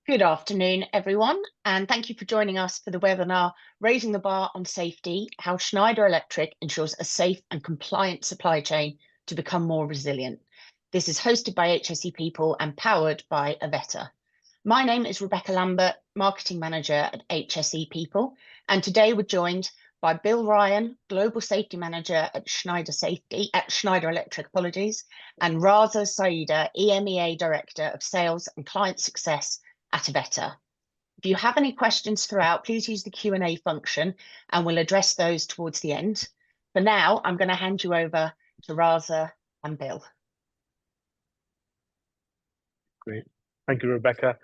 Good afternoon, everyone, and thank you for joining us for the webinar, Raising the Bar on Safety, How Schneider Electric Ensures a Safe and Compliant Supply Chain to Become More Resilient. This is hosted by HSE People and powered by A.V.E.T.A. My name is Rebecca Lambert, Marketing Manager at HSE People, and today we're joined by Bill Ryan, Global Safety Manager at Schneider Electric, and Raza Saida, EMEA Director of Sales and Client Success at A.V.E.T.A. If you have any questions throughout, please use the Q&A function and we'll address those towards the end. For now, I'm going to hand you over to Raza and Bill. Great. Thank you, Rebecca.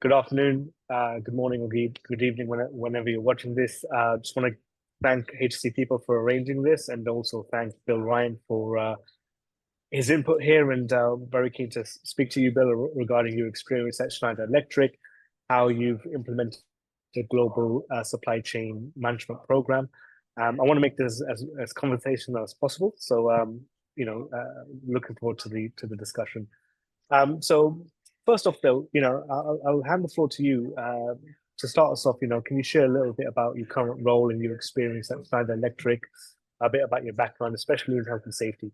Good afternoon, good morning, or good evening, whenever you're watching this. Just want to thank HSE People for arranging this, and also thank Bill Ryan for his input here, and very keen to speak to you, Bill, regarding your experience at Schneider Electric, how you've implemented the global supply chain management program. I want to make this as conversational as possible, so looking forward to the discussion. So first off, Bill, I'll hand the floor to you to start us off. Can you share a little bit about your current role and your experience at Schneider Electric, a bit about your background, especially in health and safety?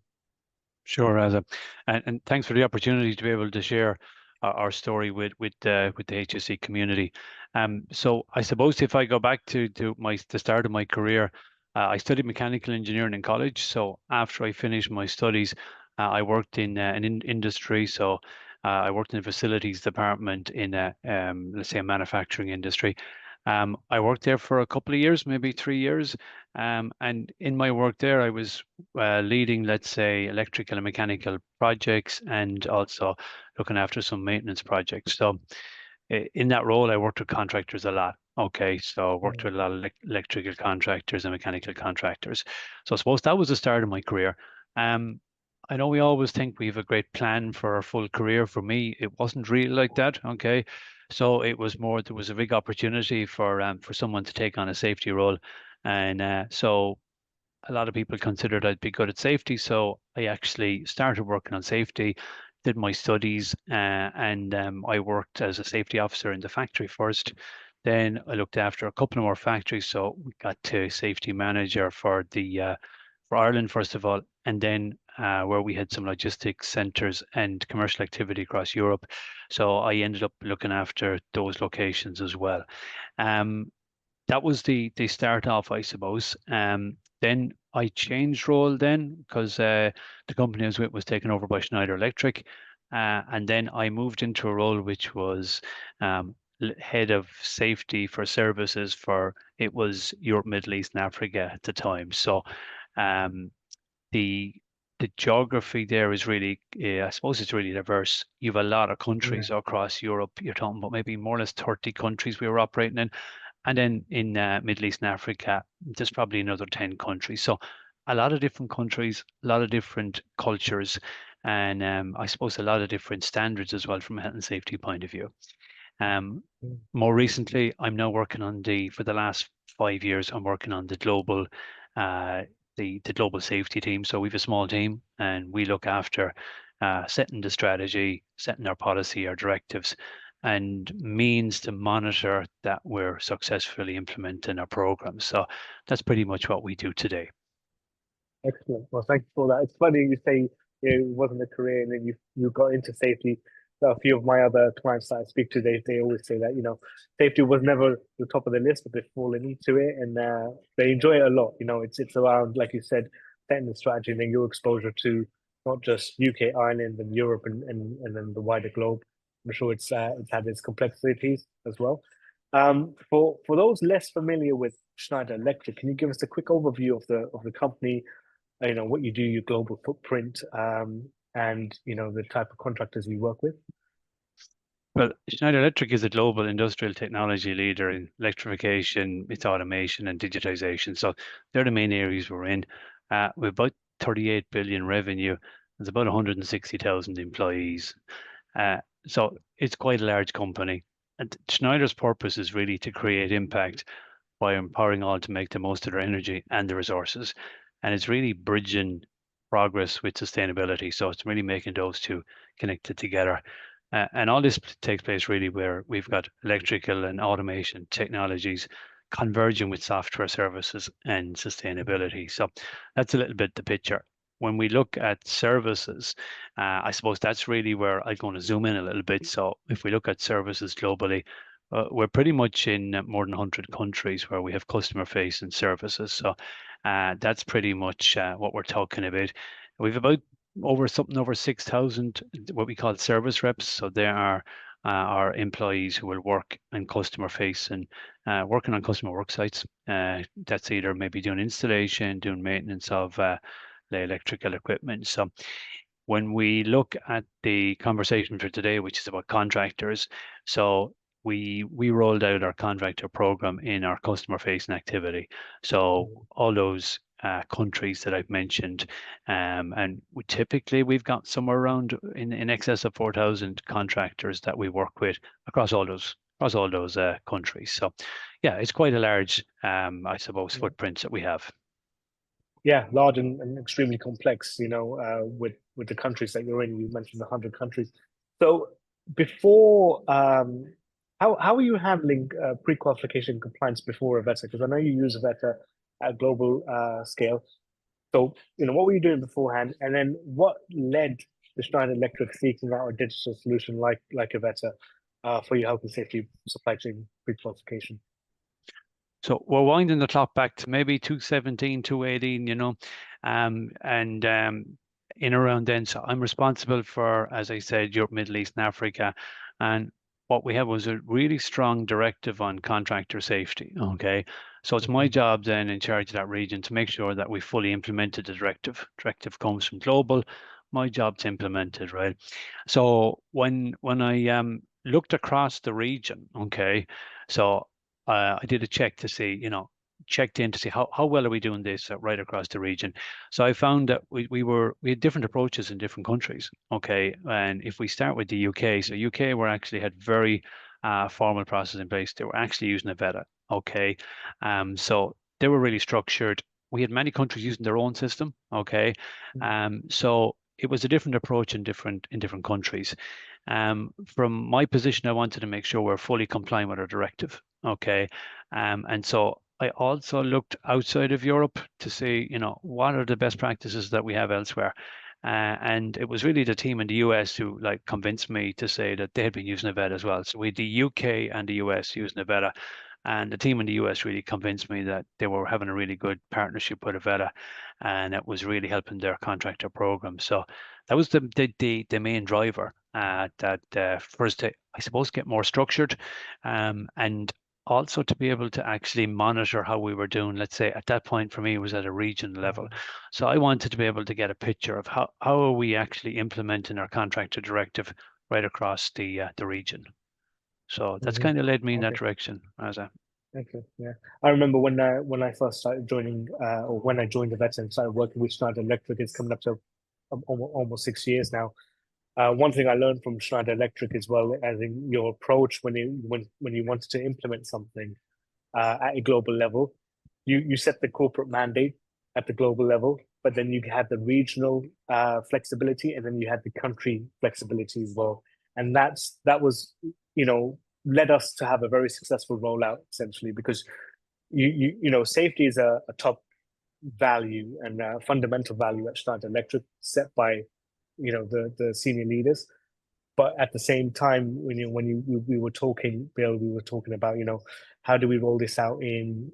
Sure, Raza, and thanks for the opportunity to be able to share our story with the HSE community. So I suppose if I go back to the start of my career, I studied mechanical engineering in college. So after I finished my studies, I worked in industry. So I worked in the facilities department in let's say a manufacturing industry. I worked there for a couple of years, maybe 3 years. And in my work there, I was leading, let's say, electrical and mechanical projects, and also looking after some maintenance projects. So in that role, I worked with contractors a lot. Okay, so I worked with a lot of electrical contractors and mechanical contractors. So I suppose that was the start of my career. I know we always think we have a great plan for our full career. For me, it wasn't really like that. Okay, so it was more, there was a big opportunity for someone to take on a safety role, and so a lot of people considered I'd be good at safety. So I actually started working on safety, did my studies, and I worked as a safety officer in the factory first. Then I looked after a couple of more factories, so we got to safety manager for Ireland first of all, and then where we had some logistics centres and commercial activity across Europe. So I ended up looking after those locations as well. That was the start off, I suppose. Then I changed role then because the company I was with was taken over by Schneider Electric. And then I moved into a role which was head of safety for services it was Europe, Middle East and Africa at the time. So the geography there is really, I suppose it's really diverse. You have a lot of countries across Europe. You're talking about maybe more or less 30 countries we were operating in. And then in Middle East and Africa, there's probably another 10 countries. So a lot of different countries, a lot of different cultures, and I suppose a lot of different standards as well from a health and safety point of view. More recently, I'm now working for the last 5 years, I'm working on the global the global safety team. So we have a small team and we look after setting the strategy, setting our policy, our directives, and means to monitor that we're successfully implementing our programs. So that's pretty much what we do today. Excellent. Well, thank you for that. It's funny you say it wasn't a career and then you got into safety. A few of my other clients that I speak to, they always say that, safety was never the top of the list, but they've fallen into it and they enjoy it a lot. It's around, like you said, setting the strategy and then your exposure to not just UK, Ireland and Europe and then the wider globe. I'm sure it's had its complexities as well. For those less familiar with Schneider Electric, can you give us a quick overview of the company, what you do, your global footprint, and the type of contractors you work with? Well, Schneider Electric is a global industrial technology leader in electrification, its automation and digitization. So they're the main areas we're in. We're about 38 billion revenue. There's about 160,000 employees. So it's quite a large company. And Schneider's purpose is really to create impact by empowering all to make the most of their energy and the resources. And it's really bridging progress with sustainability. So it's really making those two connected together. And all this takes place really where we've got electrical and automation technologies converging with software services and sustainability. So that's a little bit the picture. When we look at services, I suppose that's really where I'm going to zoom in a little bit. So if we look at services globally, we're pretty much in more than 100 countries where we have customer-facing services. So that's pretty much what we're talking about. We've about over 6,000 what we call service reps. So there are our employees who will work in customer facing, working on customer work sites. That's either maybe doing installation, doing maintenance of the electrical equipment. So when we look at the conversation for today, which is about contractors, so we rolled out our contractor program in our customer facing activity. So all those countries that I've mentioned, and we've got somewhere around in excess of 4,000 contractors that we work with across all those countries. So yeah, it's quite a large, I suppose, footprint that we have. Yeah, large and extremely complex, with the countries that you're in. You mentioned 100 countries. So before, how are you handling pre-qualification compliance before Avetta? Because I know you use Avetta at global scale. So, what were you doing beforehand? And then what led the Schneider Electric seeking out a digital solution like Avetta for your health and safety supply chain pre-qualification? So we're winding the clock back to maybe 2017, 2018, and in around then. So I'm responsible for, as I said, Europe, Middle East, and Africa. And what we had was a really strong directive on contractor safety. Okay. So it's my job then in charge of that region to make sure that we fully implemented the directive. Directive comes from global. My job to implement it, right? So when I looked across the region, okay, so I did a check to see, checked in to see how well are we doing this right across the region. So I found that we had different approaches in different countries. Okay, and if we start with the UK, so UK actually had very formal process in place. They were actually using Avetta. Okay, so they were really structured. We had many countries using their own system. Okay, so it was a different approach in different countries. From my position, I wanted to make sure we're fully compliant with our directive. Okay. And so I also looked outside of Europe to see, what are the best practices that we have elsewhere. And it was really the team in the US who convinced me to say that they had been using Avetta as well. So we had the UK and the US using Avetta. And the team in the US really convinced me that they were having a really good partnership with Avetta, and it was really helping their contractor program. So that was the main driver that first to, I suppose, get more structured, and also to be able to actually monitor how we were doing. Let's say at that point for me it was at a regional level. So I wanted to be able to get a picture of how are we actually implementing our contractor directive right across the region. So that's kind of led me in that direction, Raza. Okay, yeah. I remember when I first started joining, or when I joined Avetta and started working with Schneider Electric, it's coming up to almost 6 years now. One thing I learned from Schneider Electric as well, as in your approach when you wanted to implement something at a global level, you set the corporate mandate at the global level, but then you had the regional flexibility, and then you had the country flexibility as well. And that was, led us to have a very successful rollout, essentially, because safety is a top value and a fundamental value at Schneider Electric set by the senior leaders. But at the same time, when we were talking, Bill, we were talking about how do we roll this out in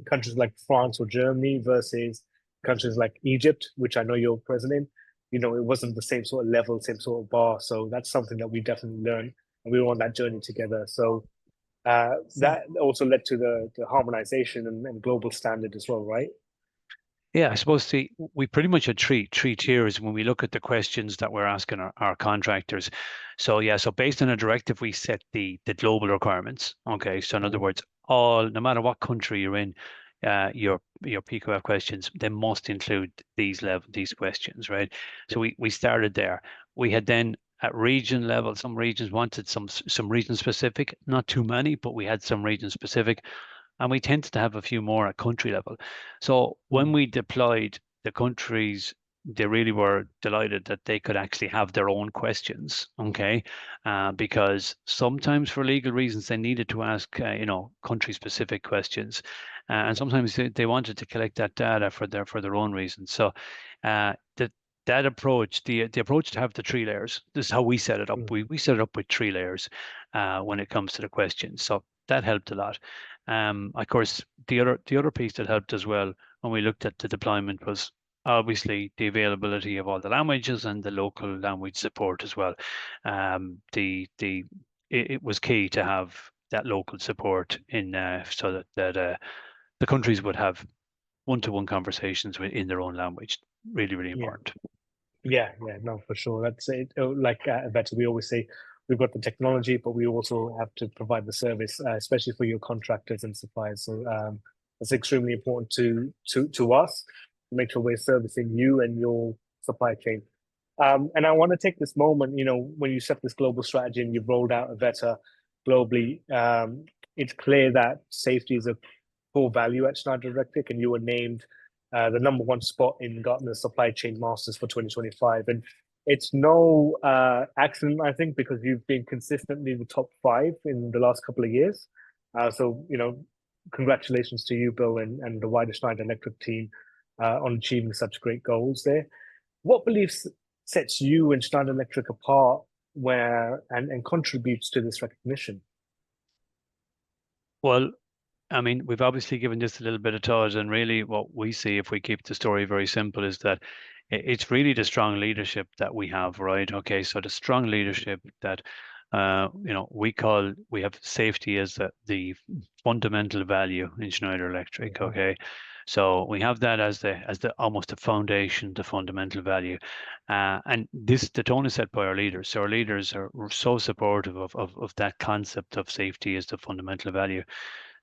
countries like France or Germany versus countries like Egypt, which I know you're present in. It wasn't the same sort of level, same sort of bar. So that's something that we definitely learned, and we were on that journey together. So that also led to the harmonization and global standard as well, right? Yeah, I suppose we pretty much had three tiers when we look at the questions that we're asking our contractors. So yeah, so based on a directive, we set the global requirements. Okay, so in other words, no matter what country you're in, your PQF questions, they must include these questions, right? So we started there. We had then at region level, some regions wanted some region specific, not too many, but we had some region specific. And we tended to have a few more at country level. So when we deployed the countries they really were delighted that they could actually have their own questions, okay? Because sometimes for legal reasons they needed to ask, country-specific questions, and sometimes they wanted to collect that data for their own reasons. So, that approach, the approach to have the 3 layers, this is how we set it up. We set it up with 3 layers when it comes to the questions. So that helped a lot. Of course, the other piece that helped as well when we looked at the deployment was obviously the availability of all the languages and the local language support as well. It was key to have that local support in so that the countries would have one-to-one conversations in their own language. Really, really important. Yeah, no, for sure. That's it. Like Better, we always say we've got the technology, but we also have to provide the service, especially for your contractors and suppliers. So it's extremely important to us to make sure we're servicing you and your supply chain. And I want to take this moment, when you set this global strategy and you've rolled out a Better globally, it's clear that safety is a core value at Schneider Electric, and you were named the #1 spot in Gartner's Supply Chain Masters for 2025. And it's no accident, I think, because you've been consistently in the top 5 in the last couple of years. So, congratulations to you, Bill, and the wider Schneider Electric team on achieving such great goals there. What beliefs sets you and Schneider Electric apart and contributes to this recognition? Well, I mean, we've obviously given this a little bit of thought, and really what we see, if we keep the story very simple, is that it's really the strong leadership that we have, right? Okay, so the strong leadership that, we have safety as the fundamental value in Schneider Electric, okay? So we have that as the almost the foundation, the fundamental value, and the tone is set by our leaders. So our leaders are so supportive of that concept of safety as the fundamental value,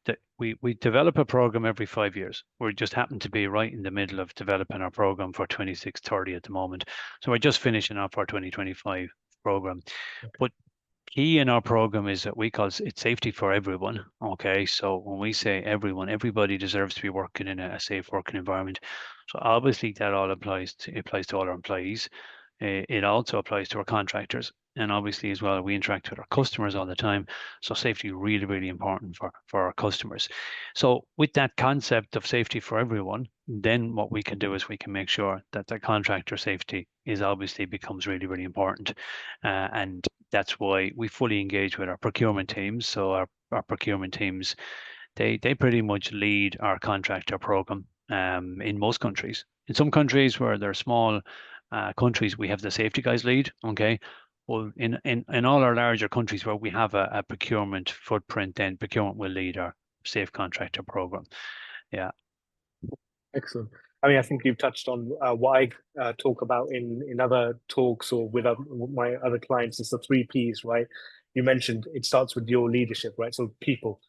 that we develop a program every 5 years. We just happen to be right in the middle of developing our program for 26-30 at the moment. So we're just finishing up our 2025 program. Okay. But key in our program is that we call it safety for everyone. Okay, so when we say everyone, everybody deserves to be working in a safe working environment. So obviously that all applies to all our employees. It also applies to our contractors, and obviously as well we interact with our customers all the time. So safety is really, really important for our customers. So with that concept of safety for everyone, then what we can do is we can make sure that the contractor safety is obviously becomes really, really important, and that's why we fully engage with our procurement teams. So our procurement teams, they pretty much lead our contractor program in most countries. In some countries where they're small countries, we have the safety guys lead. Okay, well, in all our larger countries where we have a procurement footprint, then procurement will lead our safe contractor program. Yeah. Excellent. I mean, I think you've touched on what I talk about in other talks or with my other clients. It's the 3 Ps, right? You mentioned it starts with your leadership, right? So people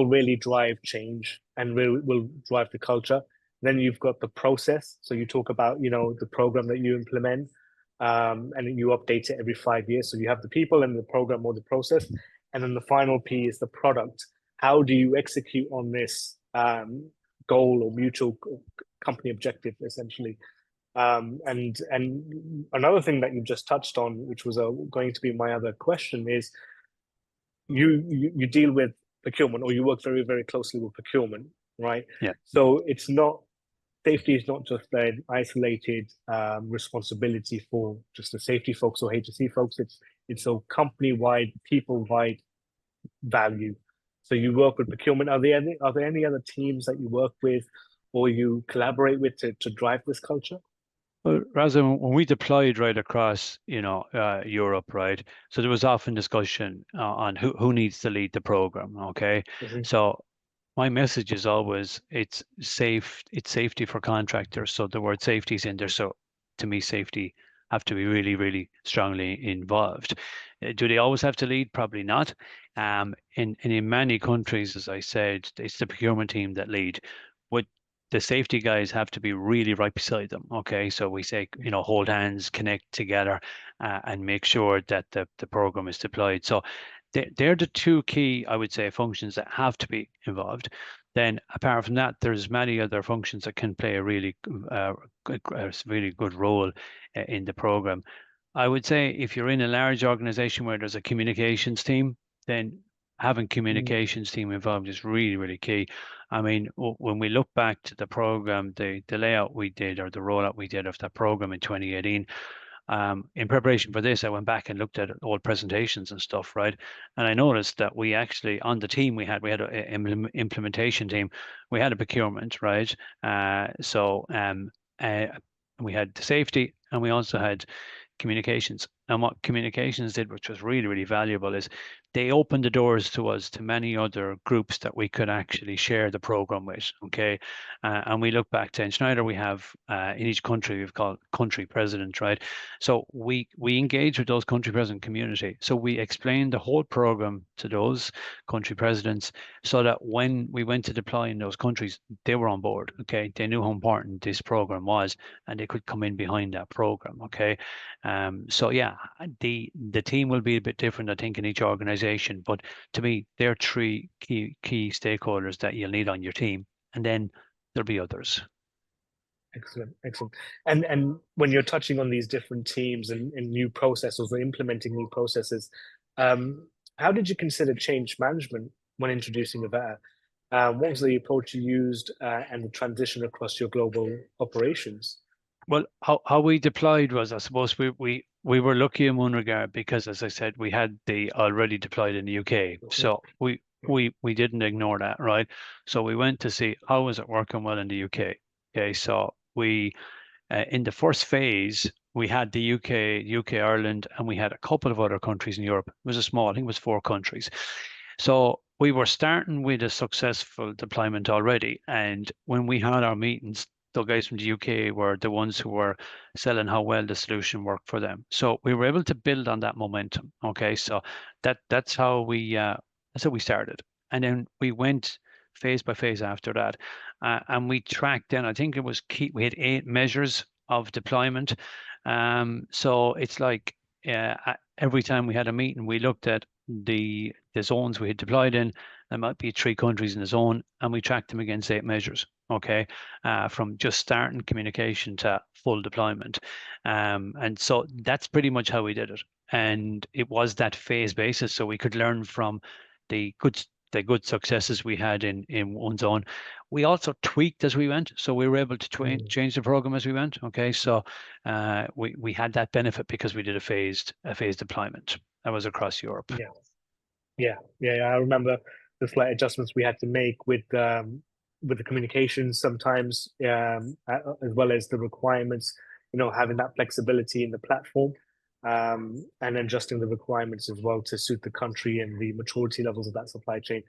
really drive change and will drive the culture. Then you've got the process. So you talk about, the program that you implement, and you update it every 5 years. So you have the people and the program or the process. And then the final P is the product. How do you execute on this goal or mutual company objective, essentially? And another thing that you just touched on, which was going to be my other question, is you deal with procurement, or you work very, very closely with procurement, right? Yeah. So safety is not just an isolated responsibility for just the safety folks or HSE folks. It's a company-wide, people-wide value. So you work with procurement. Are there any other teams that you work with or you collaborate with to drive this culture? Well, Raza, when we deployed right across, Europe, right? So there was often discussion on who needs to lead the program. Okay, so my message is always it's safety for contractors. So the word safety is in there. So to me, safety have to be really, really strongly involved. Do they always have to lead? Probably not. In many countries, as I said, it's the procurement team that lead. But the safety guys have to be really right beside them. Okay, so we say, hold hands, connect together, and make sure that the program is deployed. So They're the two key, I would say, functions that have to be involved. Then apart from that, there's many other functions that can play a really good role in the program. I would say if you're in a large organization where there's a communications team, then having communications team involved is really, really key. I mean, when we look back to the program, the layout we did, or the rollout we did of that program in 2018, in preparation for this, I went back and looked at old presentations and stuff, right? And I noticed that we actually, on the team we had an implementation team, we had a procurement, right? We had the safety, and we also had communications. And what communications did, which was really, really valuable, is they opened the doors to us to many other groups that we could actually share the program with. Okay. And we look back to, in Schneider, we have in each country, we've called country president, right? So we engage with those country president community. So we explained the whole program to those country presidents, so that when we went to deploy in those countries, they were on board. Okay. They knew how important this program was, and they could come in behind that program. Okay. So yeah, the team will be a bit different, I think, in each organization. But to me, there are three key stakeholders that you'll need on your team, and then there'll be others. Excellent, excellent. And when you're touching on these different teams and new processes or implementing new processes, how did you consider change management when introducing Avetta? What was the approach you used and the transition across your global operations? Well, how we deployed was, I suppose we were lucky in one regard, because, as I said, we had the already deployed in the UK. So we didn't ignore that, right? So we went to see how was it working well in the UK. Okay, so we in the first phase we had the UK, Ireland, and we had a couple of other countries in Europe. It was a small, I think it was 4 countries. So we were starting with a successful deployment already, and when we had our meetings, the guys from the UK were the ones who were selling how well the solution worked for them. So we were able to build on that momentum. Okay, so that's how we started, and then we went phase by phase after that, and we tracked. Then I think it was key. We had 8 measures of deployment. So it's like every time we had a meeting, we looked at the zones we had deployed in. There might be 3 countries in the zone, and we tracked them against 8 measures. Okay, from just starting communication to full deployment, and so that's pretty much how we did it. And it was that phase basis, so we could learn from the good successes we had in one zone. We also tweaked as we went, so we were able to change the program as we went. Okay, so we had that benefit because we did a phased deployment that was across Europe. Yeah. I remember the slight adjustments we had to make with the communications sometimes, as well as the requirements. Having that flexibility in the platform, and adjusting the requirements as well to suit the country and the maturity levels of that supply chain,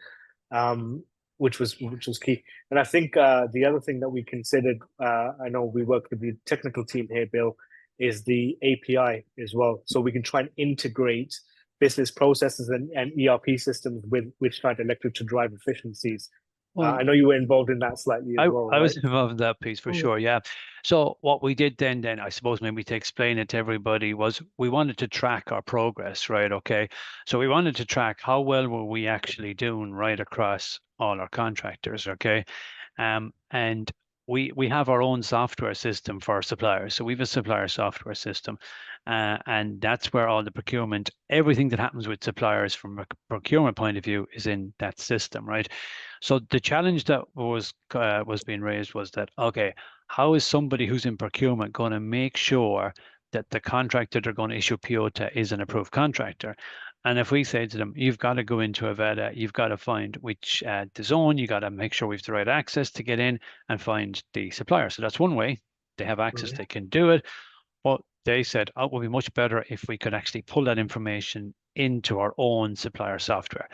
which was key. And I think the other thing that we considered, I know we work with the technical team here, Bill, is the API as well. So we can try and integrate business processes and ERP systems with Schneider Electric to drive efficiencies. Well, I know you were involved in that slightly as well. I was involved in that piece for sure, yeah. So what we did then, I suppose maybe to explain it to everybody, was we wanted to track our progress, right? Okay, so we wanted to track how well were we actually doing right across all our contractors, okay? And we have our own software system for our suppliers. So we have a supplier software system, and that's where all the procurement, everything that happens with suppliers from a procurement point of view, is in that system, right? So the challenge that was being raised was that, okay, how is somebody who's in procurement going to make sure that the contractor they're going to issue PO to is an approved contractor? And if we say to them, you've got to go into Avetta, you've got to find which the zone, you got to make sure we've the right access to get in and find the supplier. So that's one way. They have access, they can do it. But they said, oh, it would be much better if we could actually pull that information into our own supplier software.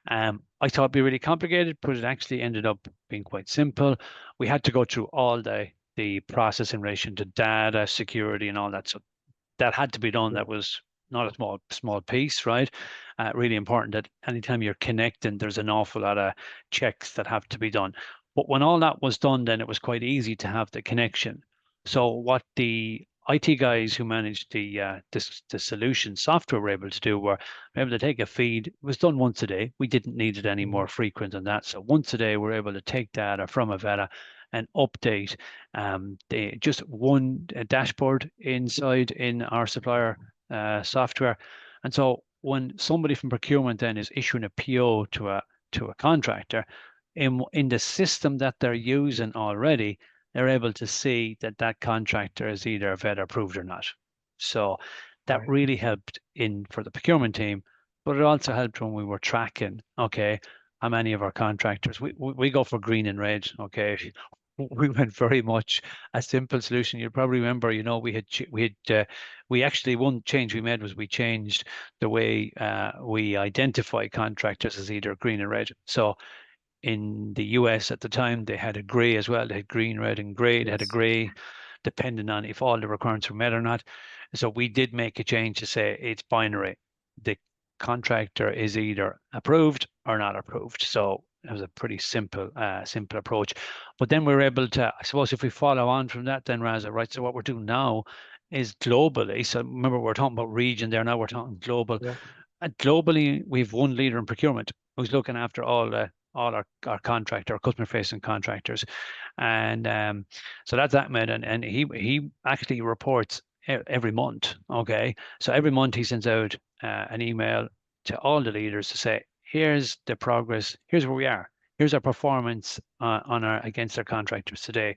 I thought it'd be really complicated, but it actually ended up being quite simple. We had to go through all the process in relation to data security and all that. So that had to be done. That was not a small piece, right? Really important that anytime you're connecting, there's an awful lot of checks that have to be done. But when all that was done, then it was quite easy to have the connection. So what the IT guys who managed the solution software were able to do were able to take a feed. It was done once a day. We didn't need it any more frequent than that. So once a day, we're able to take data from Avetta and update just one dashboard inside in our supplier software. And so when somebody from procurement then is issuing a PO to a contractor, in the system that they're using already, they're able to see that that contractor is either Avetta approved or not. So that really helped for the procurement team, but it also helped when we were tracking, okay, how many of our contractors, we go for green and red, okay. We went very much a simple solution. You'll probably remember, we actually, one change we made was we changed the way we identify contractors as either green or red. So in the US at the time, they had a gray as well. They had green, red, and gray. They had a gray, depending on if all the requirements were met or not. So we did make a change to say it's binary. The contractor is either approved or not approved. So it was a pretty simple approach. But then we were able to, I suppose, if we follow on from that, then Raza, right? So what we're doing now is globally. So remember, we're talking about region there. Now we're talking global. Yeah. And globally, we've one leader in procurement who's looking after all our contractor, customer-facing contractors, and so that's Ahmed, and he actually reports every month. Okay, so every month he sends out an email to all the leaders to say, here's the progress, here's where we are, here's our performance against our contractors today.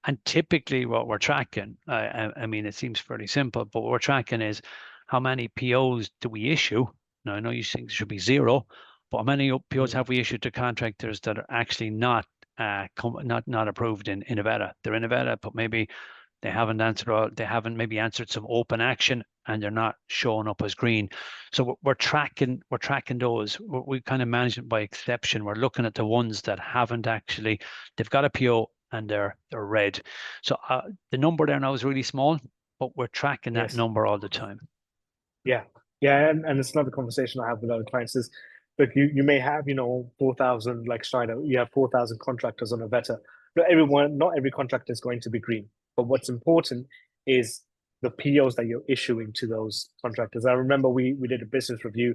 And typically what we're tracking, I mean, it seems fairly simple, but what we're tracking is how many POs do we issue. Now, I know you think it should be zero, but how many POs have we issued to contractors that are actually not approved in Avetta? They're in Avetta, but maybe they haven't maybe answered some open action, and they're not showing up as green. So we're tracking those. We kind of manage it by exception. We're looking at the ones that haven't actually, they've got a PO and they're red. So the number there now is really small, but we're tracking that number all the time. Yeah, and it's another conversation I have with other clients is, look, you may have 4,000 like Schneider, you have 4,000 contractors on Avetta. Not every contractor is going to be green, but what's important is the POs that you're issuing to those contractors. I remember we did a business review,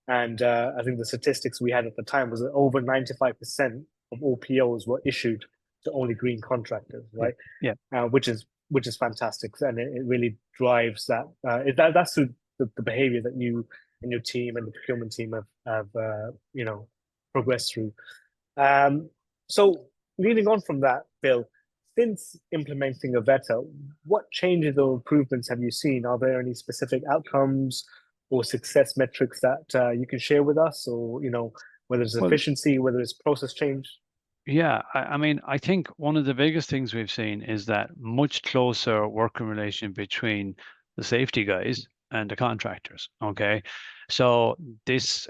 and I think the statistics we had at the time was that over 95% of all POs were issued to only green contractors, right? Yeah. Which is fantastic, and it really drives that. That's the behavior that you and your team and the procurement team have progressed through. So leading on from that, Bill, since implementing Avetta, what changes or improvements have you seen? Are there any specific outcomes or success metrics that you can share with us, or whether it's efficiency, whether it's process change? Yeah, I mean, I think one of the biggest things we've seen is that much closer working relation between the safety guys and the contractors. Okay, so this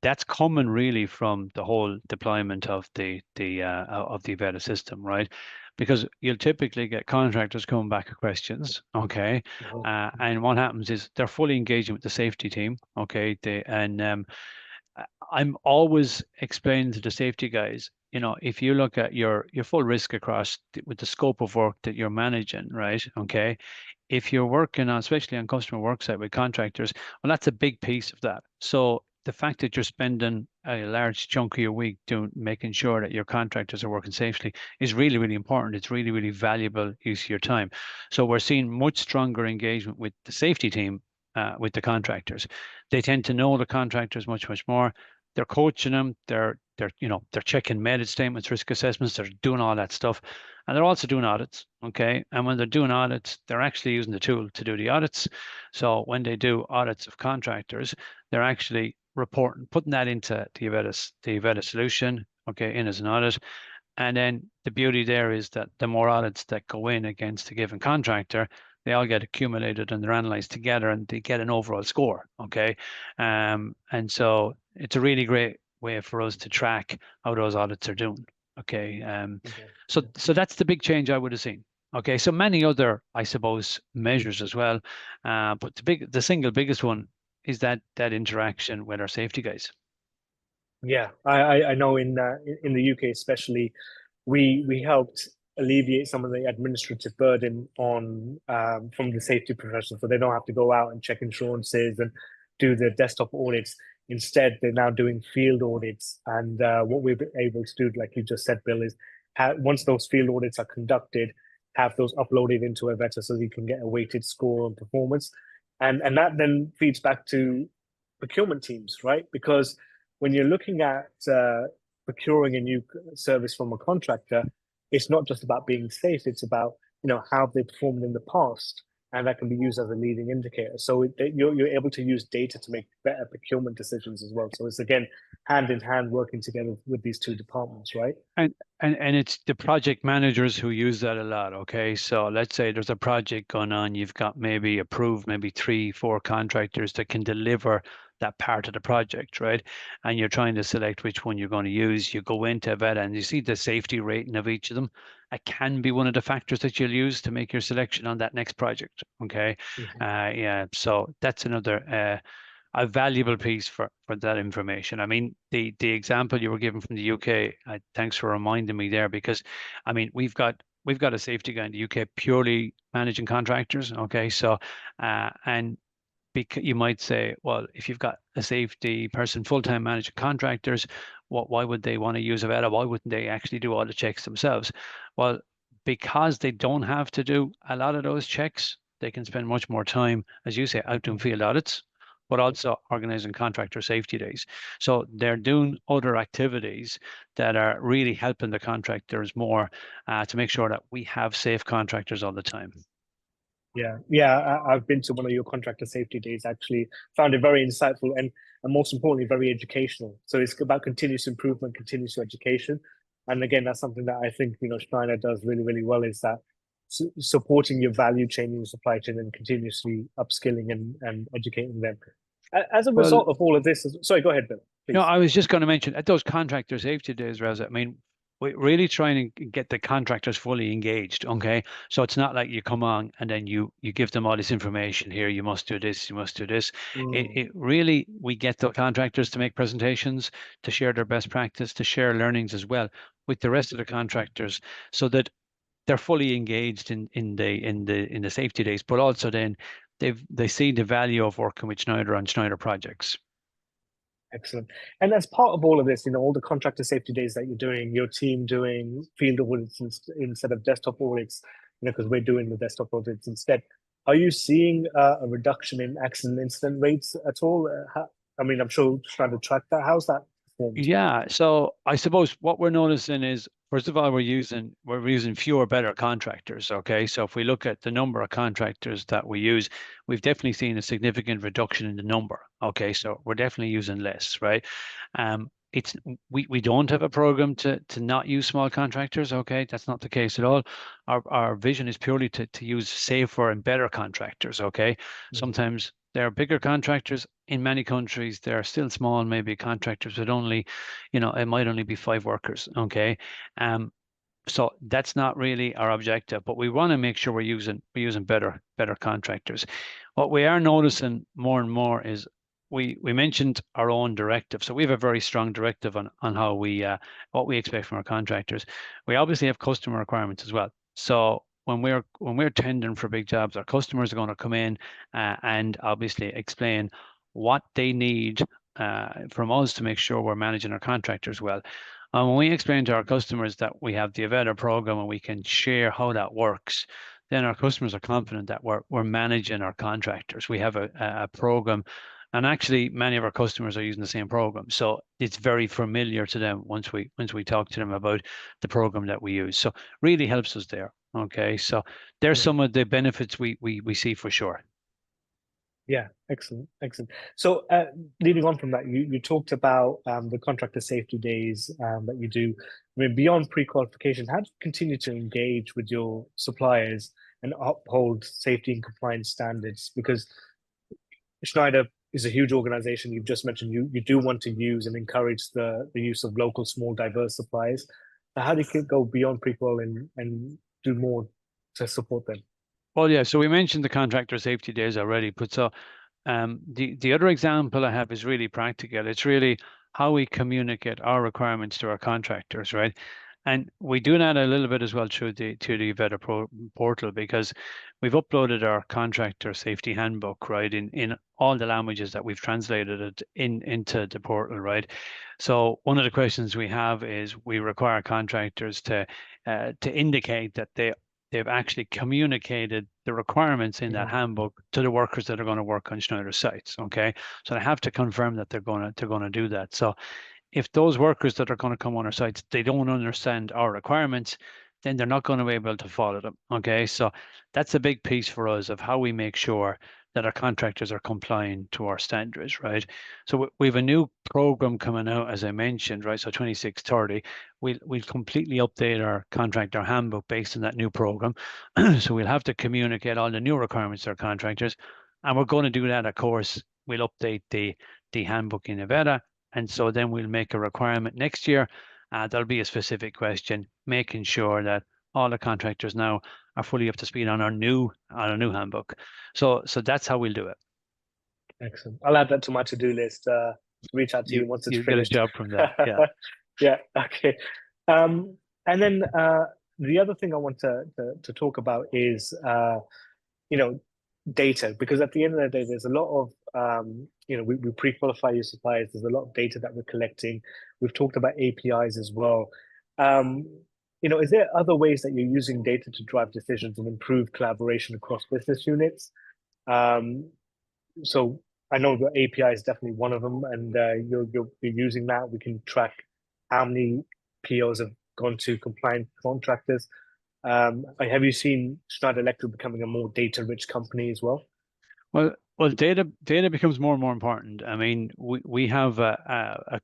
that's coming really from the whole deployment of the Avetta system, right? Because you'll typically get contractors coming back with questions, okay, and what happens is they're fully engaging with the safety team, okay, I'm always explaining to the safety guys, if you look at your full risk across with the scope of work that you're managing, right? Okay. If you're working on, especially on customer worksite with contractors, well, that's a big piece of that. So the fact that you're spending a large chunk of your week making sure that your contractors are working safely is really, really important. It's really, really valuable use of your time. So we're seeing much stronger engagement with the safety team with the contractors. They tend to know the contractors much, much more. They're coaching them. They're checking method statements, risk assessments. They're doing all that stuff, and they're also doing audits. Okay, and when they're doing audits, they're actually using the tool to do the audits. So when they do audits of contractors, they're actually putting that into the Avetta solution. Okay, in as an audit. And then the beauty there is that the more audits that go in against a given contractor, they all get accumulated and they're analyzed together and they get an overall score. Okay. And so it's a really great way for us to track how those audits are doing. Okay. So that's the big change I would have seen. Okay. So many other, I suppose, measures as well. But the single biggest one is that interaction with our safety guys. Yeah, I know in the UK especially, we helped alleviate some of the administrative burden on from the safety professionals, so they don't have to go out and check insurances and do the desktop audits. Instead, they're now doing field audits, and what we've been able to do, like you just said, Bill, is once those field audits are conducted, have those uploaded into a Avetta so you can get a weighted score on performance, and that then feeds back to procurement teams, right? Because when you're looking at procuring a new service from a contractor, it's not just about being safe, it's about, how have they performed in the past, and that can be used as a leading indicator. So you're able to use data to make better procurement decisions as well. So it's, again, hand in hand working together with these two departments, right? And it's the project managers who use that a lot. Okay, so let's say there's a project going on, you've got maybe approved maybe 3-4 contractors that can deliver that part of the project, right? And you're trying to select which one you're going to use. You go into Avetta and you see the safety rating of each of them. It can be one of the factors that you'll use to make your selection on that next project. Okay, yeah. So that's another a valuable piece for that information. I mean, the example you were given from the UK, thanks for reminding me there, because I mean, we've got a safety guy in the UK purely managing contractors. Okay, so and you might say, well, if you've got a safety person full-time managing contractors, why would they want to use Avetta? Why wouldn't they actually do all the checks themselves? Well, because they don't have to do a lot of those checks, they can spend much more time, as you say, out doing field audits, but also organizing contractor safety days. So they're doing other activities that are really helping the contractors more to make sure that we have safe contractors all the time. Yeah, I've been to one of your contractor safety days, actually. Found it very insightful and most importantly, very educational. So it's about continuous improvement, continuous education. And again, that's something that I think, Schneider does really, really well, is that supporting your value chain and your supply chain and continuously upskilling and educating them. As a result of all of this, sorry, go ahead, Bill, please. No, I was just going to mention at those contractor safety days, Reza, I mean, we're really trying to get the contractors fully engaged. Okay, so it's not like you come on and then you give them all this information here. You must do this. You must do this. It really, we get the contractors to make presentations, to share their best practice, to share learnings as well with the rest of the contractors, so that they're fully engaged in the safety days. But also then they see the value of working with Schneider on Schneider projects. Excellent. And as part of all of this, all the contractor safety days that you're doing, your team doing field audits instead of desktop audits, because we're doing the desktop audits instead. Are you seeing a reduction in accident incident rates at all? I mean, I'm sure trying to track that. How's that performed? Yeah. So I suppose what we're noticing is, first of all, we're using fewer, better contractors. Okay, so if we look at the number of contractors that we use, we've definitely seen a significant reduction in the number. Okay, so we're definitely using less, right? It's we don't have a program to not use small contractors. Okay, that's not the case at all. Our vision is purely to use safer and better contractors. Okay, sometimes there are bigger contractors. In many countries, there are still small, maybe contractors with only, it might only be 5 workers. Okay, so that's not really our objective, but we want to make sure we're using better contractors. What we are noticing more and more is we mentioned our own directive. So we have a very strong directive on how we what we expect from our contractors. We obviously have customer requirements as well. So when we're tendering for big jobs, our customers are going to come in and obviously explain what they need from us to make sure we're managing our contractors well. And when we explain to our customers that we have the Avetta program and we can share how that works, then our customers are confident that we're managing our contractors. We have a program, and actually many of our customers are using the same program, so it's very familiar to them once we talk to them about the program that we use. So really helps us there. Okay, so there's some of the benefits we see for sure. Yeah, excellent. So leading on from that, you talked about the contractor safety days that you do. I mean, beyond pre-qualification, how do you continue to engage with your suppliers and uphold safety and compliance standards? Because Schneider is a huge organization. You've just mentioned you do want to use and encourage the use of local, small, diverse suppliers. So how do you go beyond pre-qual and do more to support them? Well, yeah, so we mentioned the contractor safety days already, but so the other example I have is really practical. It's really how we communicate our requirements to our contractors, right? And we do that a little bit as well through the EMEA portal, because we've uploaded our contractor safety handbook, right, in all the languages that we've translated it into the portal, right. So one of the questions we have is we require contractors to indicate that they've actually communicated the requirements in that handbook to the workers that are going to work on Schneider sites. Okay, so they have to confirm that they're going to do that. So if those workers that are going to come on our sites, they don't understand our requirements, then they're not going to be able to follow them. Okay, so that's a big piece for us of how we make sure that our contractors are complying to our standards, right? So we have a new program coming out, as I mentioned, right? So 2630, we'll completely update our contractor handbook based on that new program. So we'll have to communicate all the new requirements to our contractors, and we're going to do that. Of course, we'll update the handbook in EMEA. And so then we'll make a requirement next year. There'll be a specific question, making sure that all the contractors now are fully up to speed on our new handbook. So that's how we'll do it. Excellent. I'll add that to my to-do list. Reach out to you once it's finished. Get a job from that. Yeah. Yeah. Okay. And then the other thing I want to talk about is data, because at the end of the day, there's a lot of we pre-qualify your suppliers. There's a lot of data that we're collecting. We've talked about APIs as well. Is there other ways that you're using data to drive decisions and improve collaboration across business units? So I know the API is definitely one of them, and you're using that. We can track how many POs have gone to compliant contractors. Have you seen Schneider Electric becoming a more data-rich company as well? Well, data becomes more and more important. I mean, we have a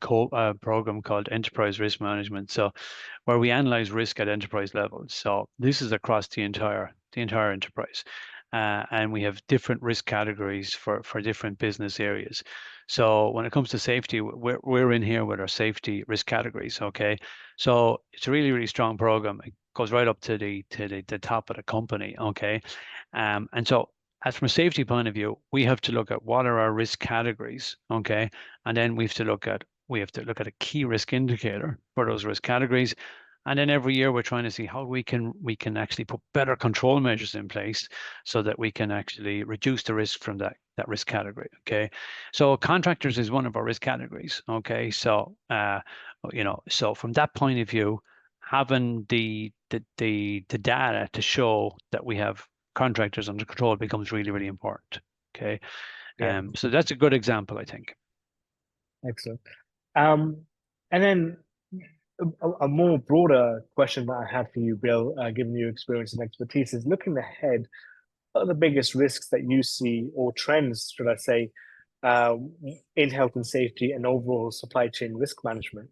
program called Enterprise Risk Management, so where we analyze risk at enterprise level. So this is across the entire enterprise, and we have different risk categories for different business areas. So when it comes to safety, we're in here with our safety risk categories. Okay, so it's a really strong program. It goes right up to the top of the company. Okay, and so as from a safety point of view, we have to look at what are our risk categories, okay, and then we have to look at a key risk indicator for those risk categories, and then every year we're trying to see how we can actually put better control measures in place so that we can actually reduce the risk from that risk category. Okay, so contractors is one of our risk categories. Okay, so so from that point of view, having the data to show that we have contractors under control becomes really important. Okay, so that's a good example, I think. Excellent. And then a more broader question that I had for you, Bill, given your experience and expertise, is looking ahead. What are the biggest risks that you see, or trends, should I say, in health and safety and overall supply chain risk management?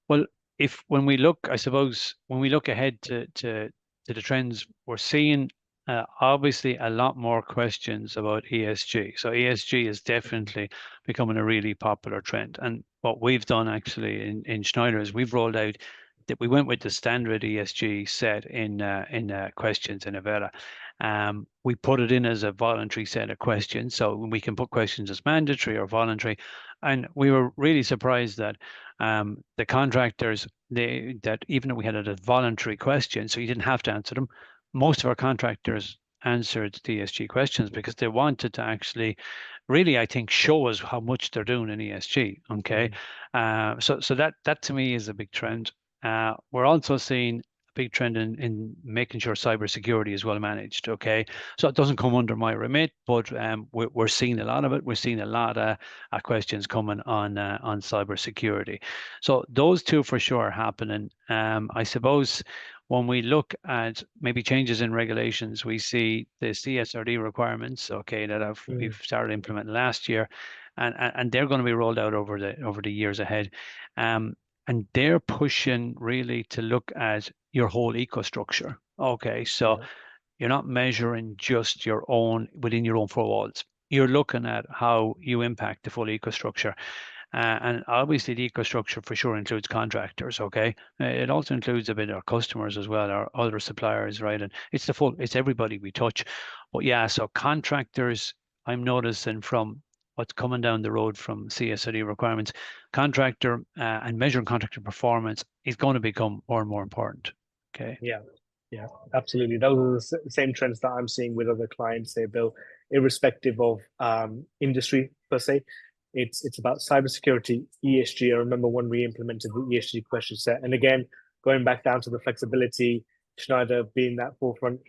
Well, when we look ahead to the trends, we're seeing obviously a lot more questions about ESG. So ESG is definitely becoming a really popular trend. And what we've done actually in Schneider is we've rolled out that we went with the standard ESG set in questions in EMEA. We put it in as a voluntary set of questions, so we can put questions as mandatory or voluntary. And we were really surprised that the contractors, that even though we had a voluntary question, so you didn't have to answer them, most of our contractors answered the ESG questions because they wanted to actually really, I think, show us how much they're doing in ESG. Okay, so that to me is a big trend. We're also seeing a big trend in making sure cybersecurity is well managed. Okay, so it doesn't come under my remit, but we're seeing a lot of it. We're seeing a lot of questions coming on cybersecurity. So those two for sure are happening. I suppose when we look at maybe changes in regulations, we see the CSRD requirements, okay, that we've started implementing last year, and they're going to be rolled out over the years ahead. And they're pushing really to look at your whole ecostructure. Okay, so you're not measuring just within your own four walls. You're looking at how you impact the full ecostructure. And obviously the ecostructure for sure includes contractors, okay? It also includes a bit of our customers as well, our other suppliers, right? And it's everybody we touch. But yeah, so contractors, I'm noticing from what's coming down the road from CSRD requirements, contractor and measuring contractor performance is going to become more and more important. Okay. Yeah, absolutely. Those are the same trends that I'm seeing with other clients, say, Bill, irrespective of industry per se. It's about cybersecurity, ESG. I remember when we implemented the ESG question set, and again, going back down to the flexibility, Schneider being that forefront,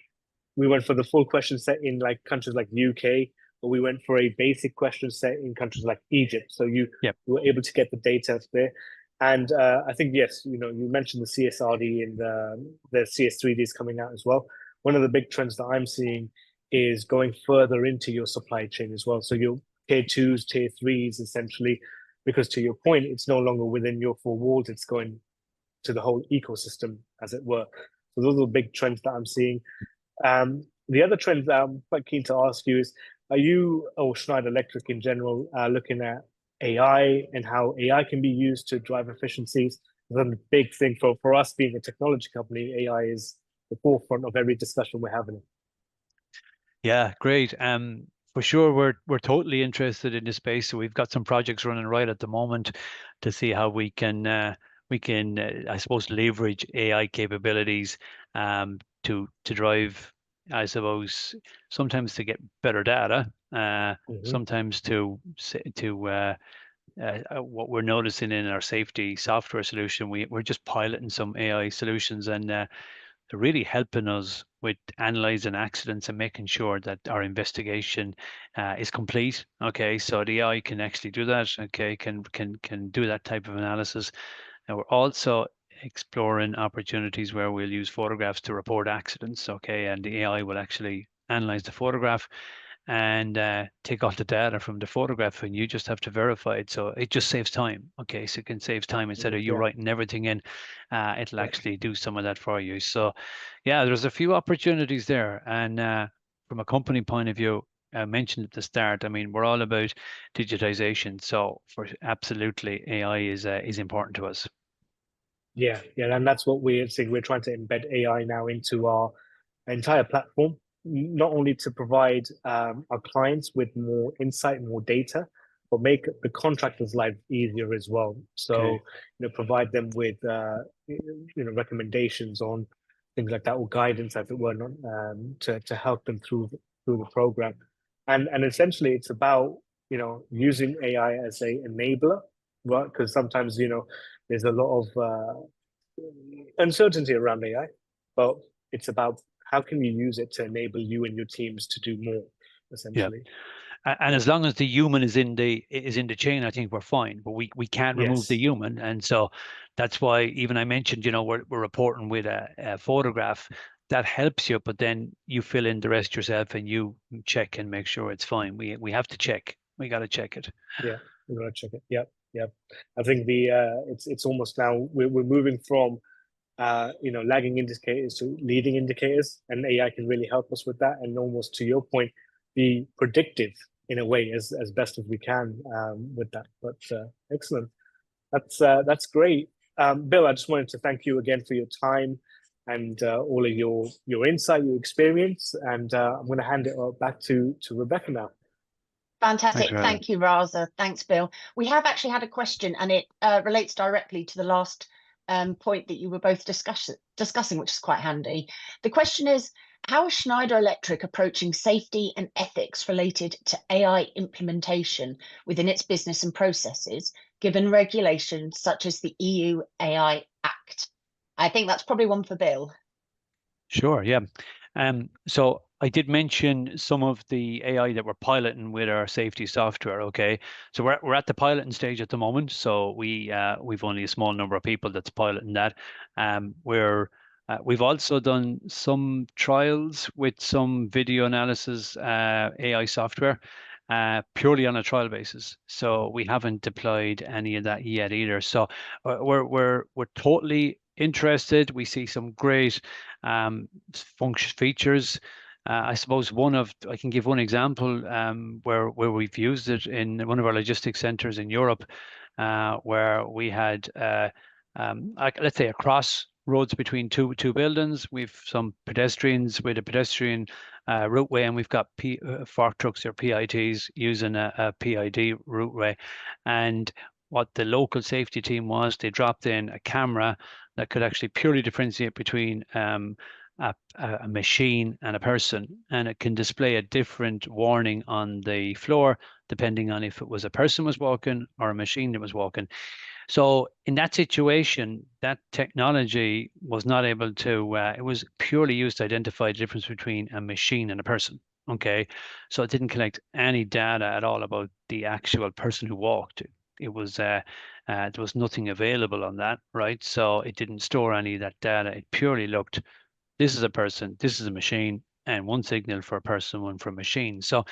we went for the full question set in like countries like UK, but we went for a basic question set in countries like Egypt. So you were able to get the data there. And I think, yes, you mentioned the CSRD and the CS3D is coming out as well. One of the big trends that I'm seeing is going further into your supply chain as well. So your tier 2s, tier 3s, essentially, because to your point, it's no longer within your four walls, it's going to the whole ecosystem, as it were. So those are the big trends that I'm seeing. The other trend that I'm quite keen to ask you is, are you, or Schneider Electric in general, looking at AI and how AI can be used to drive efficiencies? That's a big thing for us being a technology company. AI is the forefront of every discussion we're having. Yeah, great. For sure, we're totally interested in this space. So we've got some projects running right at the moment to see how we can I suppose leverage AI capabilities to drive, I suppose, sometimes to get better data, sometimes to what we're noticing in our safety software solution, we're just piloting some AI solutions, and they're really helping us with analyzing accidents and making sure that our investigation is complete. Okay, so the AI can actually do that. Okay, can do that type of analysis. And we're also exploring opportunities where we'll use photographs to report accidents. Okay, and the AI will actually analyze the photograph and take all the data from the photograph, and you just have to verify it. So it just saves time. Okay, so it can save time instead of you writing everything in. It'll actually do some of that for you. So yeah, there's a few opportunities there. And from a company point of view, I mentioned at the start, I mean, we're all about digitization. So for absolutely, AI is important to us. Yeah, and that's what we're saying. We're trying to embed AI now into our entire platform, not only to provide our clients with more insight, more data, but make the contractors' life easier as well. So, provide them with recommendations on things like that, or guidance, as it were, to help them through the program. And essentially, it's about using AI as a enabler, right? Because sometimes there's a lot of uncertainty around AI, but it's about how can you use it to enable you and your teams to do more, essentially. And as long as the human is in the chain, I think we're fine. But we can't remove the human, and so that's why even I mentioned, we're reporting with a photograph that helps you, but then you fill in the rest yourself and you check and make sure it's fine. We have to check. We got to check it. Yeah, we got to check it. Yep. I think it's almost now we're moving from lagging indicators to leading indicators, and AI can really help us with that, and almost to your point, be predictive in a way as best as we can with that. But excellent, that's great. Bill, I just wanted to thank you again for your time and all of your insight, your experience, and I'm going to hand it back to Rebecca now. Fantastic. Thank you, Raza. Thanks, Bill. We have actually had a question, and it relates directly to the last point that you were both discussing, which is quite handy. The question is, how is Schneider Electric approaching safety and ethics related to AI implementation within its business and processes, given regulations such as the EU AI Act? I think that's probably one for Bill. Sure, yeah. So I did mention some of the AI that we're piloting with our safety software. Okay, so we're at the piloting stage at the moment. So we've only a small number of people that's piloting that. We've also done some trials with some video analysis AI software, purely on a trial basis. So we haven't deployed any of that yet either. So we're totally interested. We see some great features. I suppose I can give one example where we've used it in one of our logistics centers in Europe, where we had let's say a crossroads between two buildings. We've some pedestrians with a pedestrian routeway, and we've got fork trucks or PITs using a PID routeway. And what the local safety team was, they dropped in a camera that could actually purely differentiate between a machine and a person, and it can display a different warning on the floor depending on if it was a person was walking or a machine that was walking. So in that situation, that technology was not able to, it was purely used to identify the difference between a machine and a person. Okay. So it didn't collect any data at all about the actual person who walked. It was, there was nothing available on that, right? So it didn't store any of that data. It purely looked, this is a person, this is a machine, and one signal for a person, one for a machine. So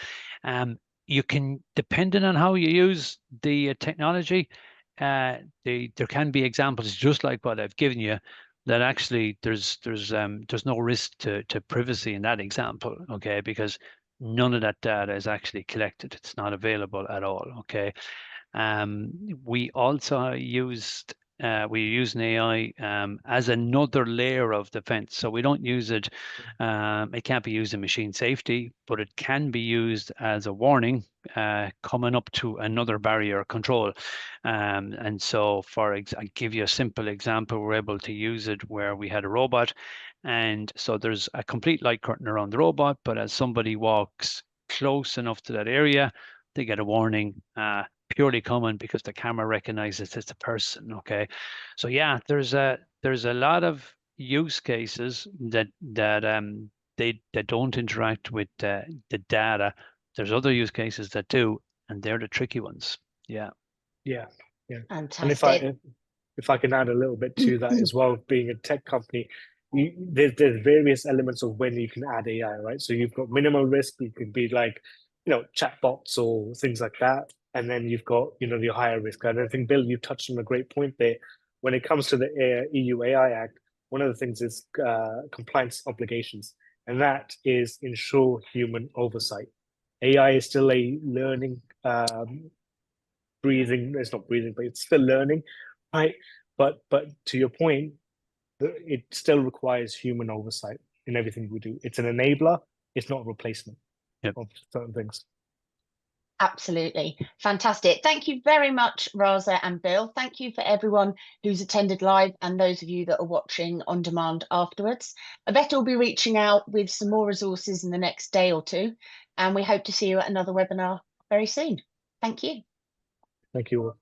you can, depending on how you use the technology, there can be examples just like what I've given you, that actually there's no risk to privacy in that example, okay, because none of that data is actually collected. It's not available at all, okay. We also used we use an AI as another layer of defense. So we don't use it, it can't be used in machine safety, but it can be used as a warning coming up to another barrier control. And so I give you a simple example. We're able to use it where we had a robot, and so there's a complete light curtain around the robot, but as somebody walks close enough to that area, they get a warning, purely coming because the camera recognizes it's a person. Okay, so yeah, there's a lot of use cases that they don't interact with the data. There's other use cases that do, and they're the tricky ones. Yeah. Yeah. Fantastic. And if I can add a little bit to that as well, being a tech company, there's various elements of when you can add AI, right? So you've got minimal risk. You can be like, chatbots or things like that. And then you've got, the higher risk. And I think, Bill, you touched on a great point there. When it comes to the EU AI Act, one of the things is compliance obligations, and that is ensure human oversight. AI is still a learning, breathing. It's not breathing, but it's still learning, right? But to your point, it still requires human oversight in everything we do. It's an enabler. It's not a replacement of certain things. Absolutely. Fantastic. Thank you very much, Raza and Bill. Thank you for everyone who's attended live and those of you that are watching on demand afterwards. Yvette will be reaching out with some more resources in the next day or two, and we hope to see you at another webinar very soon. Thank you. Thank you all.